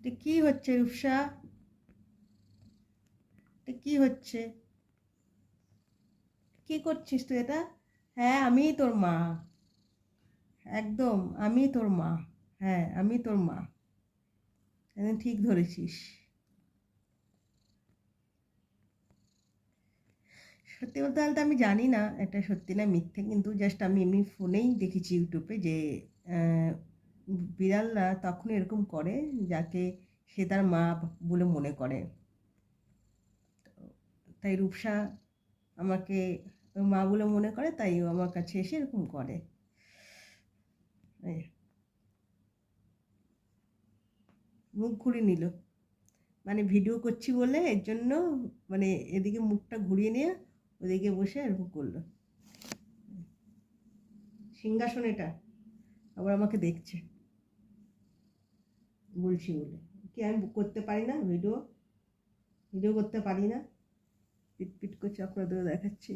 এটা কি হচ্ছে রূপসা? এটা কি হচ্ছে? কি করছিস তুই এটা? হ্যাঁ, আমি তোর মা। একদম আমি তোর মা। হ্যাঁ, আমি তোর মা। একদম ঠিক ধরেছিস। সত্যি বলতে গেলে তো আমি জানি না এটা সত্যি না মিথ্যে, কিন্তু জাস্ট আমি এমনি ফোনেই দেখেছি ইউটিউবে যে আহ, বিড়ালরা তখন এরকম করে যাকে সে তার মা বলে মনে করে। তাই রূপসা আমাকে ওর মা বলে মনে করে, তাই ও আমার কাছে এসে এরকম করে। এই, মুখ ঘুরিয়ে নিল, মানে ভিডিও করছি বলে এর জন্য, মানে এদিকে মুখটা ঘুরিয়ে নিয়ে ওদিকে বসে এরকম করলো। সিংহাসন এটা, আবার আমাকে দেখছে বলছি বলে। কি আমি করতে পারি না ভিডিও? ভিডিও করতে পারি না? পিট পিট করে চক্র দেখাচ্ছি।